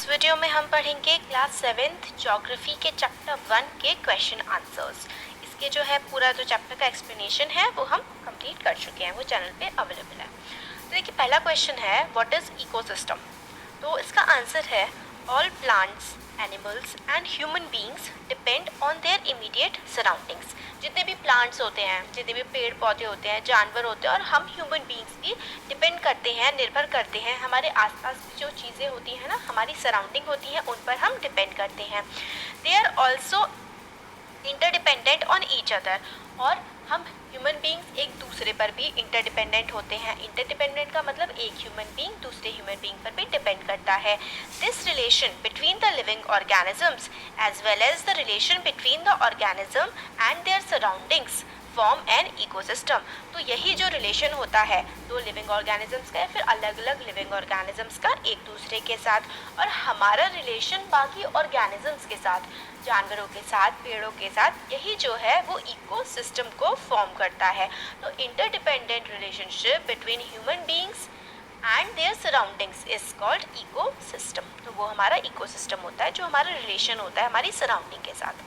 इस वीडियो में हम पढ़ेंगे क्लास 7th ज्योग्राफी के चैप्टर 1 के क्वेश्चन आंसर्स। इसके जो है पूरा जो चैप्टर का एक्सप्लेनेशन है वो हम कंप्लीट कर चुके हैं, वो चैनल पे अवेलेबल है। तो देखिए पहला क्वेश्चन है व्हाट इज इकोसिस्टम। तो इसका आंसर है all plants, animals and human beings depend on their immediate surroundings. जितने भी प्लांट्स होते हैं, जितने भी पेड़ पौधे होते हैं, जानवर होते हैं और हम ह्यूमन बींग्स भी डिपेंड करते हैं, निर्भर करते हैं हमारे आसपास की जो चीज़ें होती हैं ना, हमारी सराउंडिंग होती हैं, उन पर हम डिपेंड करते हैं। They are also interdependent on each other. और हम ह्यूमन बींग्स एक दूसरे पर भी इंटरडिपेंडेंट होते हैं। इंटरडिपेंडेंट का मतलब एक ह्यूमन बींग दूसरे ह्यूमन बींग पर भी डिपेंड करता है। This relation between the living organisms as well as the relation between the organism and their surroundings form an ecosystem. तो यही जो रिलेशन होता है दो लिविंग ऑर्गेनिजम्स का या फिर अलग अलग लिविंग ऑर्गेनिजम्स का एक दूसरे के साथ, और हमारा रिलेशन बाकी ऑर्गेनिजम्स के साथ, जानवरों के साथ, पेड़ों के साथ, यही जो है वो इकोसिस्टम को फॉर्म करता है। तो interdependent relationship between human beings and their surroundings is called ecosystem. तो वो हमारा इकोसिस्टम होता है, जो हमारा रिलेशन होता है हमारी सराउंडिंग के साथ।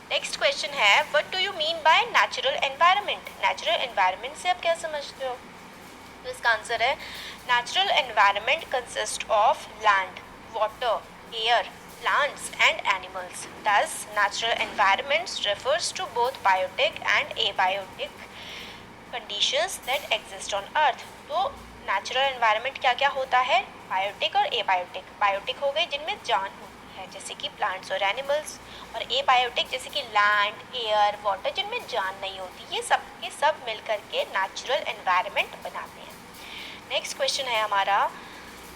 नेक्स्ट क्वेश्चन है what do you mean by natural environment. Natural environment से आप क्या समझते हो? तो इसका आंसर है natural environment consist of land, water, air, plants and animals. Thus, natural environments refers to both biotic and abiotic conditions that exist on earth. तो natural environment क्या क्या होता है? बायोटिक और एबायोटिक। बायोटिक हो गए जिनमें जान होती है जैसे कि प्लांट्स और एनिमल्स, और एबायोटिक जैसे कि लैंड, एयर, वाटर जिनमें जान नहीं होती। ये सब के सब मिलकर के नेचुरल एनवायरनमेंट बनाते हैं। नेक्स्ट क्वेश्चन है हमारा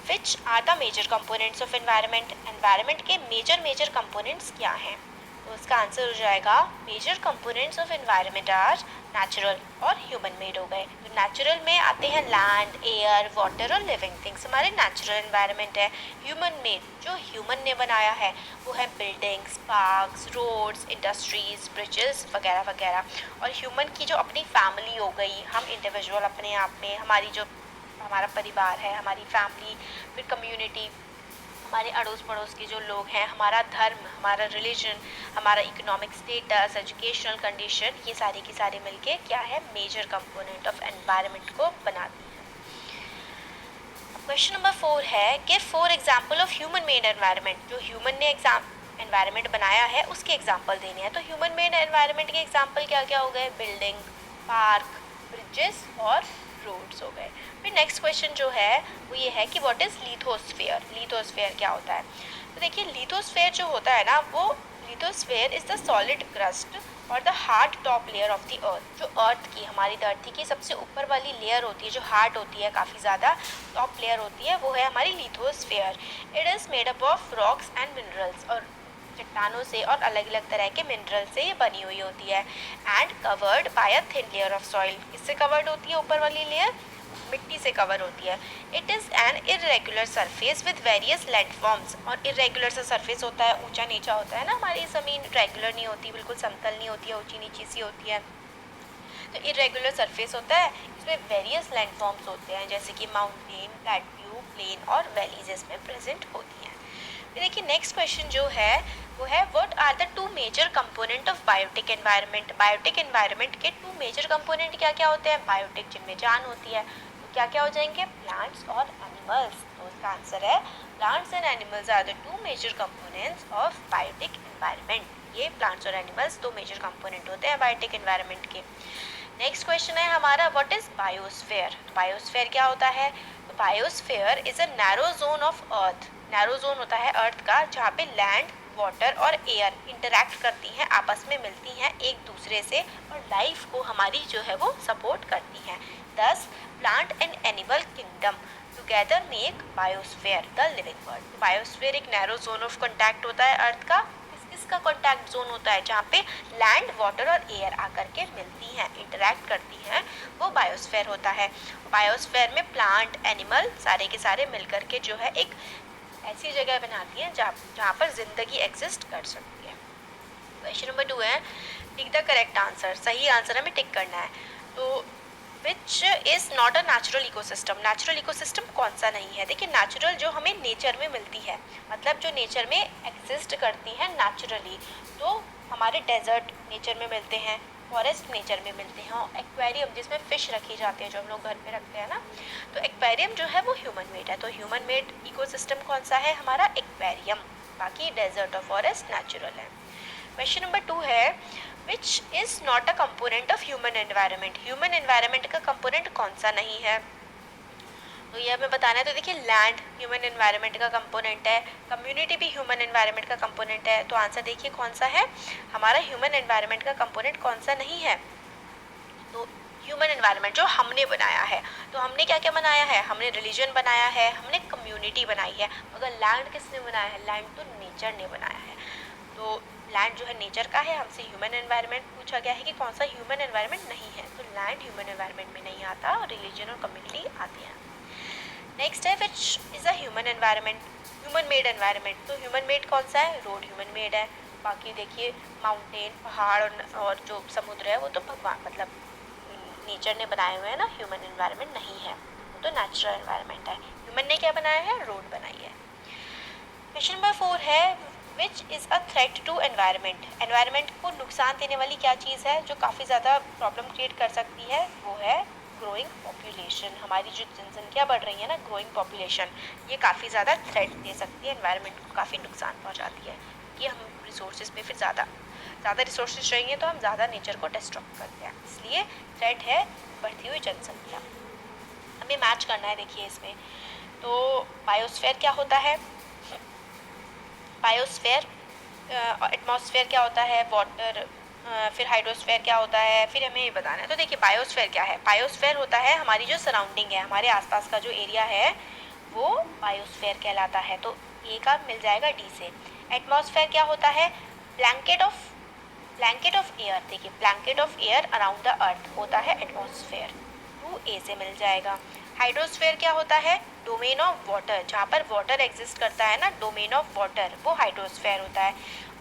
Which are the major components of environment? Environment के मेजर components क्या हैं? तो इसका आंसर हो जाएगा major components of environment are natural और human made हो गए। तो natural में आते हैं land, air, water और living things, हमारे natural environment है। human made जो human ने बनाया है वो है buildings, parks, roads, industries, bridges वगैरह वगैरह। और human की जो अपनी family हो गई, हम individual अपने आप में, हमारी जो हमारा परिवार है, हमारी फैमिली, फिर कम्युनिटी, हमारे अड़ोस पड़ोस के जो लोग हैं, हमारा धर्म, हमारा रिलीजन, हमारा इकोनॉमिक स्टेटस, एजुकेशनल कंडीशन, ये सारी की सारी मिलके क्या है मेजर कंपोनेंट ऑफ एनवायरनमेंट को बनाती है। क्वेश्चन नंबर 4 है give 4 example of human made environment. जो ह्यूमन ने एनवायरनमेंट बनाया है उसके एग्जाम्पल देने हैं। तो ह्यूमन मेड एनवायरनमेंट के एग्जाम्पल क्या क्या हो गए? बिल्डिंग, पार्क, ब्रिजेस और रोड्स हो गए। फिर नेक्स्ट क्वेश्चन जो है वो ये है कि व्हाट इज लिथोस्फीयर। लिथोस्फीयर क्या होता है? तो देखिए लिथोस्फीयर जो होता है ना, वो lithosphere is the solid crust और the hard top layer of the earth. जो अर्थ की, हमारी धरती की सबसे ऊपर वाली लेयर होती है, जो हार्ड होती है, काफ़ी ज़्यादा टॉप लेयर होती है, वो है हमारी lithosphere. It is made up of rocks and minerals, और चट्टानों से और अलग अलग तरह के मिनरल से ये बनी हुई होती है। And covered by a thin layer of soil. किससे कवर्ड होती है ऊपर वाली लेयर? मिट्टी से कवर होती है। It is an irregular surface with various landforms. और इरेगुलर सा सरफेस होता है, ऊंचा नीचा होता है ना, हमारी ज़मीन रेगुलर नहीं होती, बिल्कुल समतल नहीं होती है, ऊंची नीची सी होती है। तो इरेगुलर सरफेस होता है, इसमें वेरियस लैंडफॉर्म्स होते हैं जैसे कि माउंटेन, प्लेट्यू, प्लेन और वैलीज इसमें प्रेजेंट होती हैं। देखिए नेक्स्ट क्वेश्चन जो है वो है what are the 2 major component of biotic environment. Biotic environment के 2 मेजर कंपोनेंट क्या क्या होते हैं? बायोटिक जिनमें जान होती है, तो क्या क्या हो जाएंगे? प्लांट्स और एनिमल्स। तो इसका आंसर है plants and animals are the 2 major components of biotic environment. ये प्लांट्स और एनिमल्स 2 मेजर कंपोनेंट होते हैं बायोटिक एनवायरनमेंट के। नेक्स्ट क्वेश्चन है हमारा व्हाट इज बायोस्फीयर। बायोस्फीयर क्या होता है? तो biosphere is a narrow zone of earth. Narrow zone होता है अर्थ का जहाँ पे लैंड, वाटर और एयर इंटरैक्ट करती हैं, आपस में मिलती हैं एक दूसरे से, और लाइफ को हमारी जो है वो सपोर्ट करती हैं। दस plant and animal kingdom together make biosphere the living world. Biosphere एक नैरो जोन ऑफ कॉन्टैक्ट होता है अर्थ का। किसका कॉन्टैक्ट जोन होता है? जहाँ पे लैंड, वाटर और एयर आकर के मिलती हैं, इंटरैक्ट करती हैं, वो बायोस्फीयर होता है। बायोस्फीयर में प्लांट, एनिमल सारे के सारे मिलकर के जो है एक ऐसी जगह बनाती हैं जहाँ पर जिंदगी एग्जिस्ट कर सकती है। क्वेश्चन नंबर 2 है टिक द करेक्ट आंसर। सही आंसर हमें टिक करना है। तो which is not a natural ecosystem. Natural ecosystem कौन सा नहीं है? देखिए नेचुरल जो हमें नेचर में मिलती है, मतलब जो नेचर में एग्जिस्ट करती हैं नेचुरली, तो हमारे डेजर्ट नेचर में मिलते हैं, फॉरेस्ट नेचर में मिलते हैं, और एक्वेरियम जिसमें फ़िश रखी जाती है जो हम लोग घर पे रखते हैं ना, तो एक्वेरियम जो है वो ह्यूमन मेड है। तो ह्यूमन मेड इकोसिस्टम कौन सा है? हमारा एक्वेरियम। बाकी डेजर्ट और फॉरेस्ट नेचुरल है। क्वेश्चन नंबर 2 है which is not a component of human environment. Human environment का कंपोनेंट कौन सा नहीं है? तो ये हमें बताना है। तो देखिए लैंड ह्यूमन एनवायरनमेंट का कंपोनेंट है, कम्युनिटी भी ह्यूमन एनवायरनमेंट का कंपोनेंट है। तो आंसर देखिए कौन सा है? हमारा ह्यूमन एनवायरनमेंट का कंपोनेंट कौन सा नहीं है? तो ह्यूमन एनवायरनमेंट जो हमने बनाया है, तो हमने क्या क्या बनाया है? हमने रिलीजन बनाया है, हमने कम्युनिटी बनाई है, मगर लैंड किसने बनाया है? लैंड तो नेचर ने बनाया है। तो लैंड जो है नेचर का है, हमसे ह्यूमन एनवायरनमेंट पूछा गया है कि कौन सा ह्यूमन एनवायरनमेंट नहीं है, तो लैंड ह्यूमन एनवायरनमेंट में नहीं आता, रिलीजन और कम्युनिटी आते हैं। नेक्स्ट है which is a human environment, human made environment. तो ह्यूमन मेड कौन सा है? रोड ह्यूमन मेड है। बाकी देखिए माउंटेन, पहाड़ और जो समुद्र है वो तो भगवान मतलब नेचर ने बनाए हुए हैं ना, ह्यूमन एनवायरनमेंट नहीं है, वो तो नेचुरल एनवायरनमेंट है। ह्यूमन ने क्या बनाया है? रोड बनाई है। क्वेश्चन नंबर 4 है which is a threat to environment. Environment को नुकसान देने वाली क्या चीज़ है जो काफ़ी ज़्यादा प्रॉब्लम क्रिएट कर सकती है? वो है ग्रोइंग पॉपुलेशन। हमारी जो जनसंख्या बढ़ रही है ना, ग्रोइंग पॉपुलेशन, ये काफ़ी ज़्यादा थ्रेट दे सकती है, एनवायरनमेंट को काफ़ी नुकसान पहुंचाती है, कि हम रिसोर्सेज पे फिर ज़्यादा रिसोर्सेज रहेंगे तो हम ज़्यादा नेचर को डिस्ट्रॉय करते हैं, इसलिए थ्रेट है बढ़ती हुई जनसंख्या। हमें मैच करना है। देखिए इसमें तो बायोस्फीयर क्या होता है? बायोस्फीयर, एटमॉस्फेयर क्या होता है? वाटर, फिर हाइड्रोस्फीयर क्या होता है? फिर हमें ये बताना है। तो देखिए बायोस्फीयर क्या है? बायोस्फीयर होता है हमारी जो सराउंडिंग है, हमारे आसपास का जो एरिया है वो बायोस्फीयर कहलाता है। तो ए का मिल जाएगा डी से। एटमॉस्फेयर क्या होता है? Blanket of air. देखिए blanket of air around the earth होता है एटमॉस्फेयर, 2 ए से मिल जाएगा। हाइड्रोस्फीयर क्या होता है? डोमेन ऑफ वाटर, जहाँ पर वाटर एग्जिस्ट करता है ना, डोमेन ऑफ वाटर, वो हाइड्रोस्फीयर होता है।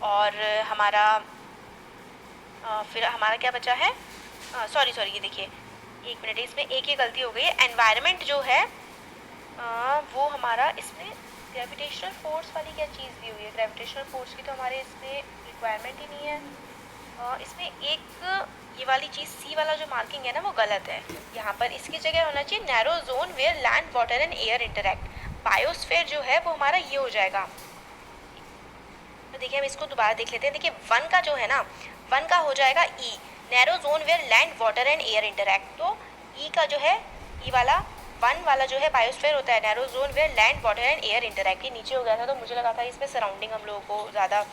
और हमारा फिर हमारा क्या बचा है? सॉरी ये देखिए एक मिनट, इसमें एक ही गलती हो गई है। एनवायरनमेंट जो है वो हमारा इसमें ग्रेविटेशनल फोर्स वाली क्या चीज़ दी हुई है? ग्रेविटेशनल फोर्स की तो हमारे इसमें रिक्वायरमेंट ही नहीं है। इसमें एक ये वाली चीज़ सी वाला जो मार्किंग है ना वो गलत है। यहाँ पर इसकी जगह होना चाहिए narrow zone where land water and air interact. Biosphere जो है वो हमारा ये हो जाएगा। तो देखिए हम इसको दोबारा देख लेते हैं। देखिए 1 का जो है ना, 1 का हो जाएगा E, narrow zone where land water and air interact. तो ई का जो है, ई वाला 1 वाला जो है बायोस्फीयर होता है, narrow zone where land water and air interact. ये नीचे हो गया था तो मुझे लगा था इसमें सराउंडिंग हम लोगों को ज़्यादा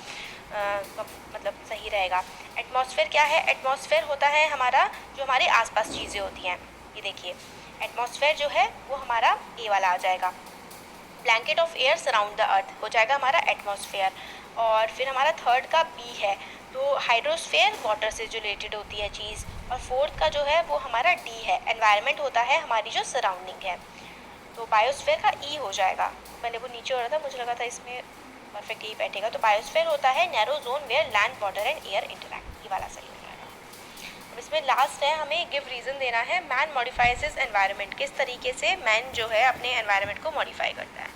मतलब सही रहेगा। एटमॉस्फेयर क्या है? एटमॉस्फेयर होता है हमारा जो हमारे आसपास चीज़ें होती हैं। ये देखिए एटमॉस्फेयर जो है वो हमारा ए वाला आ जाएगा। Blanket of air surround the earth हो जाएगा हमारा एटमॉस्फेयर। और फिर हमारा थर्ड का बी है, तो हाइड्रोस्फेयर वाटर से जो रिलेटेड होती है चीज़। और फोर्थ का जो है वो हमारा डी है, एनवायरनमेंट होता है हमारी जो सराउंडिंग है। तो बायोस्फेयर का ई हो जाएगा। पहले वो नीचे हो रहा था, मुझे लगा था इसमें परफेक्ट ई बैठेगा। तो बायोस्फेयर होता है narrow zone where land water and air interact, ये वाला सही हो जाएगा। अब इसमें लास्ट है, हमें गिव रीज़न देना है। मैन मॉडिफाइज हिज एनवायरनमेंट, किस तरीके से मैन जो है अपने एनवायरनमेंट को मॉडिफाई करता है।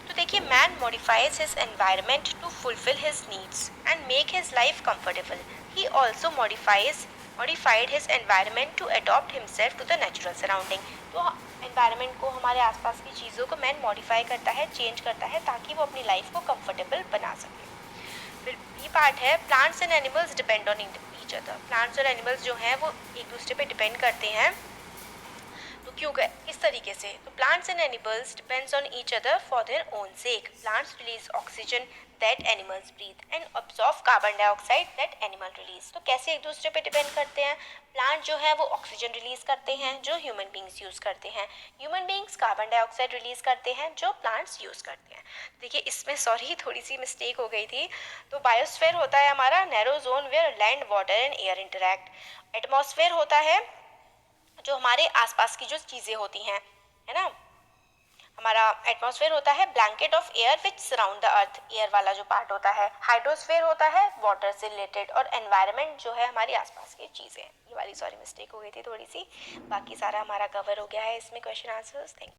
तो देखिए man modifies his environment to fulfil his needs and make his life comfortable. He also modified his environment to adopt himself to the natural surrounding. तो एनवायरनमेंट को, हमारे आसपास की चीज़ों को मैन मॉडिफाई करता है, चेंज करता है, ताकि वो अपनी लाइफ को कंफर्टेबल बना सके। फिर ये पार्ट है plants and animals depend on each other. Plants और एनिमल्स जो हैं वो एक दूसरे पे डिपेंड करते हैं। तो क्यों गए किस तरीके से? तो plants and animals depends on each other for their own sake. Plants release oxygen that animals breathe and absorb carbon dioxide that animal release. तो कैसे एक दूसरे पे डिपेंड करते हैं? प्लांट जो है वो ऑक्सीजन रिलीज करते हैं जो ह्यूमन बींग्स यूज़ करते हैं, human beings carbon dioxide release करते हैं जो प्लांट्स यूज़ करते हैं। देखिए इसमें सॉरी थोड़ी सी मिस्टेक हो गई थी। तो बायोस्फीयर होता है हमारा narrow zone where land water and air interact. Atmosphere होता है जो हमारे आसपास की जो चीज़ें होती हैं, है ना, हमारा एटमॉस्फेयर होता है blanket of air which surround the earth, air वाला जो पार्ट होता है। हाइड्रोस्फेयर होता है वाटर से रिलेटेड, और एनवायरनमेंट जो है हमारी आसपास की चीज़ें। ये वाली सॉरी मिस्टेक हो गई थी थोड़ी सी, बाकी सारा हमारा कवर हो गया है इसमें क्वेश्चन आंसर्स। Thank you.